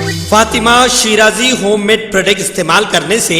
Fatima Shirazi home made product استعمال کرنے سے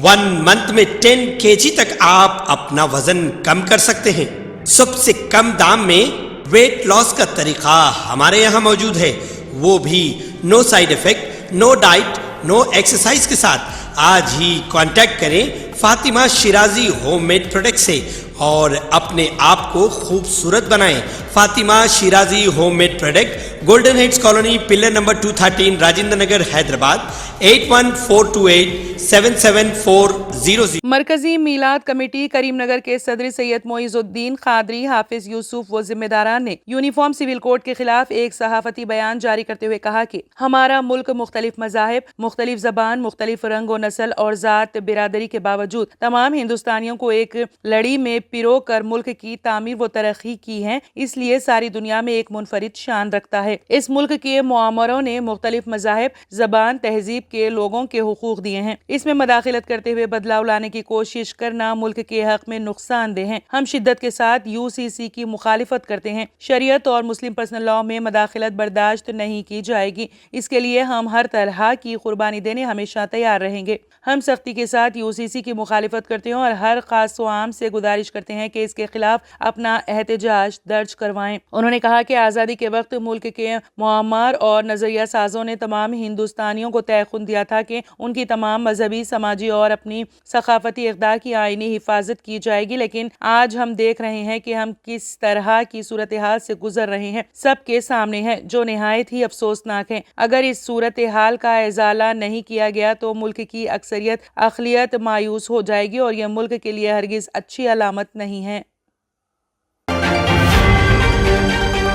1 منتھ میں 10 kg تک آپ اپنا وزن کم کر سکتے ہیں۔ سب سے کم دام میں ویٹ لاس کا طریقہ ہمارے یہاں موجود ہے، وہ بھی no side effect, no diet, no exercise کے ساتھ۔ آج ہی کانٹیکٹ کریں Fatima Shirazi home made product سے اور اپنے آپ کو خوبصورت بنائیں۔ Fatima Shirazi home made product, golden heights colony, pillar number 213، Rajendra Nagar, Hyderabad, 8142877400۔ مرکزی میلاد کمیٹی کریم نگر کے صدر سید معیز الدین قادری، حافظ یوسف و ذمہ داران نے یونیفارم سول کوڈ کے خلاف ایک صحافتی بیان جاری کرتے ہوئے کہا کہ ہمارا ملک مختلف مذاہب، مختلف زبان، مختلف رنگ و نسل اور ذات برادری کے باوجود تمام ہندوستانیوں کو ایک لڑی میں پیرو کر ملک کی تعمیر و ترقی کی ہے، اس لیے ساری دنیا میں ایک منفرد شان رکھتا ہے۔ اس ملک کے معمروں نے مختلف مذاہب، زبان، تہذیب کے لوگوں کے حقوق دیے ہیں، اس میں مداخلت کرتے ہوئے بدلاؤ لانے کی کوشش کرنا ملک کے حق میں نقصان دہ ہے۔ ہم شدت کے ساتھ UCC کی مخالفت کرتے ہیں۔ شریعت اور مسلم پرسنل لاء میں مداخلت برداشت نہیں کی جائے گی، اس کے لیے ہم ہر طرح کی قربانی دینے ہمیشہ تیار رہیں گے۔ ہم سختی کے ساتھ UCC کی مخالفت کرتے ہیں اور ہر خاص و عام سے گزارش کرتے ہیں کہ اس کے خلاف اپنا احتجاج درج کروائیں۔ انہوں نے کہا کہ آزادی کے وقت ملک کے معمر اور نظریہ سازوں نے تمام ہندوستانیوں کو تیقن دیا تھا کہ ان کی تمام مذہبی، سماجی اور اپنی ثقافتی اقدار کی آئینی حفاظت کی جائے گی، لیکن آج ہم دیکھ رہے ہیں کہ ہم کس طرح کی صورتحال سے گزر رہے ہیں، سب کے سامنے ہے، جو نہایت ہی افسوسناک ہے۔ اگر اس صورتحال کا ازالہ نہیں کیا گیا تو ملک کی اکثریت اقلیت مایوس ہو جائے گی اور یہ ملک کے لیے ہرگز اچھی علامت نہیں ہے۔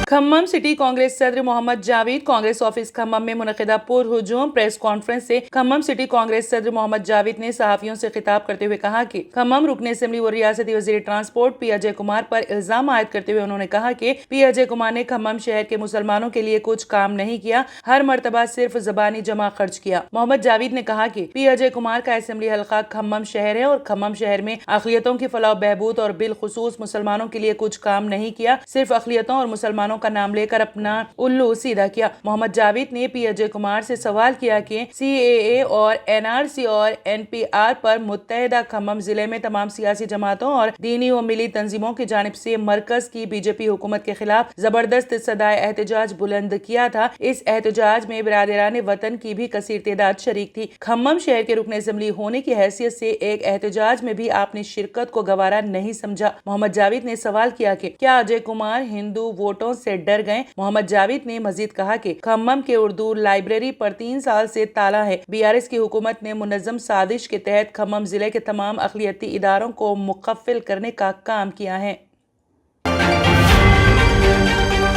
کھمم سٹی کانگریس صدر محمد جاوید کانگریس آفس کھمم میں منعقدہ پر ہجوم پریس کانفرنس سے کھمم سٹی کانگریس صدر محمد جاوید نے صحافیوں سے خطاب کرتے ہوئے کہا کہ کھمم رکن اسمبلی و ریاستی وزیر ٹرانسپورٹ پی اجے کمار پر الزام عائد کرتے ہوئے انہوں نے کہا کہ پی اجے کمار نے کھمم شہر کے مسلمانوں کے لیے کچھ کام نہیں کیا، ہر مرتبہ صرف زبانی جمع خرچ کیا۔ محمد جاوید نے کہا کہ پی اجے کمار کا اسمبلی حلقہ کھمم شہر ہے اور کھمم شہر میں اقلیتوں کی فلاح و بہبود اور بالخصوص مسلمانوں کے لیے کچھ کام نہیں کیا، صرف اقلیتوں اور مسلمانوں کا نام لے کر اپنا الو سیدھا کیا۔ محمد جاوید نے پی اجے کمار سے سوال کیا کہ CAA اور NRC اور NPR پر متحدہ کھمم ضلع میں تمام سیاسی جماعتوں اور دینی و ملی تنظیموں کی جانب سے مرکز کی BJP حکومت کے خلاف زبردست صدائے احتجاج بلند کیا تھا۔ اس احتجاج میں برادران وطن کی بھی کثیر تعداد شریک تھی۔ کھمم شہر کے رکن اسمبلی ہونے کی حیثیت سے ایک احتجاج میں بھی آپ نے شرکت کو گوارا نہیں سمجھا۔ محمد جاوید نے سوال کیا کہ کیا اجے کمار ہندو ووٹوں سے ڈر گئے؟ محمد جاوید نے مزید کہا کہ کھمم کے اردو لائبریری پر 3 سال سے تالا ہے۔ BRS کی حکومت نے منظم سازش کے تحت کھمم ضلع کے تمام اقلیتی اداروں کو مقفل کرنے کا کام کیا ہے۔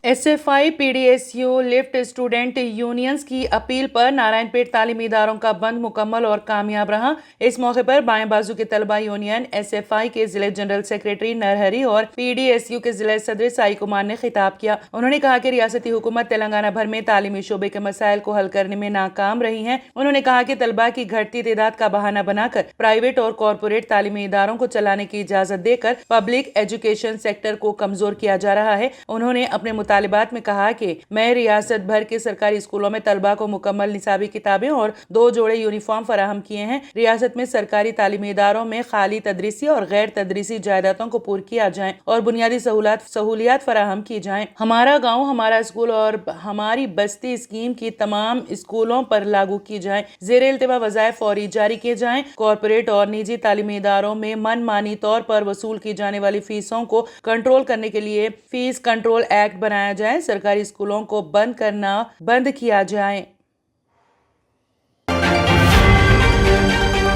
SFI PDSU left student unions کی اپیل پر نارائن پیٹ تعلیمی اداروں کا بند مکمل اور کامیاب رہا۔ اس موقع پر بائیں بازو کے طلبہ یونین SFI کے ضلع جنرل سیکریٹری نرہری اور PDSU کے ضلع صدر سائی کمار نے خطاب کیا۔ انہوں نے کہا کہ ریاستی حکومت تلنگانہ بھر میں تعلیمی شعبے کے مسائل کو حل کرنے میں ناکام رہی ہے۔ انہوں نے کہا کہ طلبہ کی گھٹتی تعداد کا بہانہ بنا کر پرائیویٹ اور کارپوریٹ تعلیمی اداروں کو چلانے کی اجازت دے کر پبلک ایجوکیشن سیکٹر کو کمزور کیا جا رہا ہے۔ انہوں نے اپنے مطالبات میں کہا کہ میں ریاست بھر کے سرکاری اسکولوں میں طلبہ کو مکمل نصابی کتابیں اور 2 جوڑے یونیفارم فراہم کیے ہیں۔ ریاست میں سرکاری تعلیمی اداروں میں خالی تدریسی اور غیر تدریسی جائیدادوں کو پور کیا جائیں اور بنیادی سہولیات فراہم کی جائیں۔ ہمارا گاؤں ہمارا اسکول اور ہماری بستی اسکیم کی تمام اسکولوں پر لاگو کی جائیں۔ زیر التوا وظائف فوری جاری کیے جائیں۔ کارپوریٹ اور نجی تعلیمی اداروں میں من مانی طور پر وصول کی جانے والی فیسوں کو کنٹرول کرنے کے لیے فیس کنٹرول ایکٹ بنایا جائے۔ سرکاری اسکولوں کو بند کیا جائے۔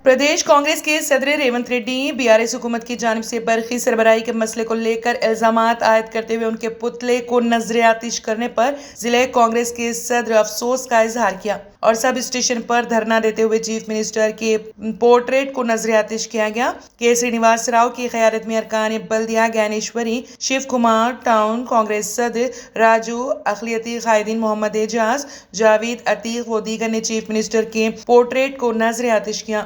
پردیش کانگریس کے صدر ریونت ریڈی BRS حکومت کی جانب سے برقی سربراہی کے مسئلے کو لے کر الزامات عائد کرتے ہوئے ان کے پتلے کو نظر آتش کرنے پر ضلع کانگریس کے صدر افسوس کا اظہار کیا اور سب اسٹیشن پر دھرنا دیتے ہوئے چیف منسٹر کے پورٹریٹ کو نظر آتش کیا گیا۔ کے سرینواس راؤ کی قیادت میں ارکان بلدیہ گیانیشوری، شیو کمار ٹاؤن کانگریس صدر راجو، اقلیتی قائدین محمد اعجاز، جاوید عتیق و دیگر نے چیف منسٹر کے پورٹریٹ کو نظر آتش کیا۔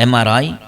MRI,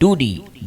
2D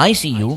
ICU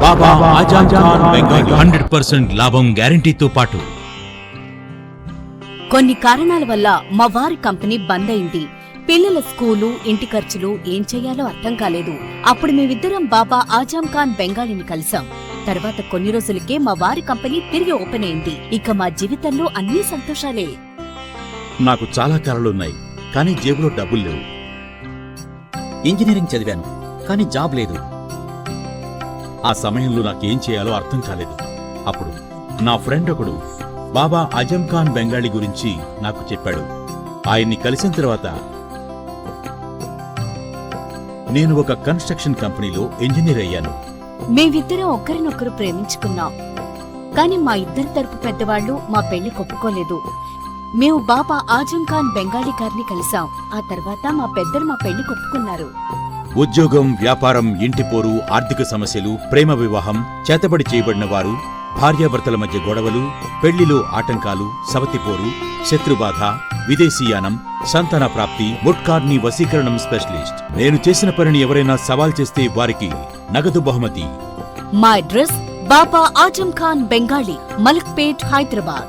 బాబా ఆజాం ఖాన్ బెంగాల్ 100% లాభం గ్యారంటీతో పాటు కొన్ని కారణాల వల్ల మా వారి కంపెనీ బంద్ అయింది. పిల్లల స్కూలు, ఇంటి ఖర్చులు ఏం చెయ్యాలో అర్థం కాలేదు. అప్పుడు మేమిద్దరం బాబా ఆజం ఖాన్ బెంగాలీని కలిసాం. తర్వాత కొన్ని రోజులకే మా వారి కంపెనీ తిరిగి ఓపెన్ అయింది. ఇక మా జీవితంలో అన్ని సంతోషాలే. నాకు చాలా కలలున్నాయి, కానీ జేబులో డబ్బులు లేవు. ఇంజనీరింగ్ చదివాను, కానీ జాబ్ లేదు. ఆ సమయంలో నాకేం చేయాలో అర్థం కాలేదు. అప్పుడు నా ఫ్రెండ్ ఒకడు బాబా అజం ఖాన్ బెంగాలీ గురించి నాకు చెప్పాడు. ఆయన్ని కలిసిన తర్వాత నేను ఒక కన్స్ట్రక్షన్ కంపెనీలో ఇంజనీర్ అయ్యాను. మేమిద్దరం ఒకరినొకరు ప్రేమించుకున్నాం. కాని మా ఇద్దరి తరపు పెద్దవాళ్లు మా పెళ్లి ఒప్పుకోలేదు. మేము బాబా ఆజం ఖాన్ బెంగాలీ గారిని కలిసాం. ఆ తర్వాత మా పెద్దలు మా పెళ్లి ఒప్పుకున్నారు. ఉద్యోగం, వ్యాపారం, ఇంటి పోరు, ఆర్థిక సమస్యలు, ప్రేమ వివాహం, చేతబడి చేయబడిన వారు, భార్యాభర్తల మధ్య గొడవలు, పెళ్లిలో ఆటంకాలు, సవతిపోరు, శత్రుబాధ, విదేశీయానం, సంతాన ప్రాప్తి, ముట్కార్ని వశీకరణం స్పెషలిస్ట్. నేను చేసిన పనిని ఎవరైనా సవాల్ చేస్తే వారికి నగదు బహుమతి. మా అడ్రస్ బాబా ఆజం ఖాన్ బెంగాలీ, మలక్పేట్, హైదరాబాద్.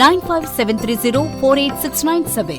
9573048697।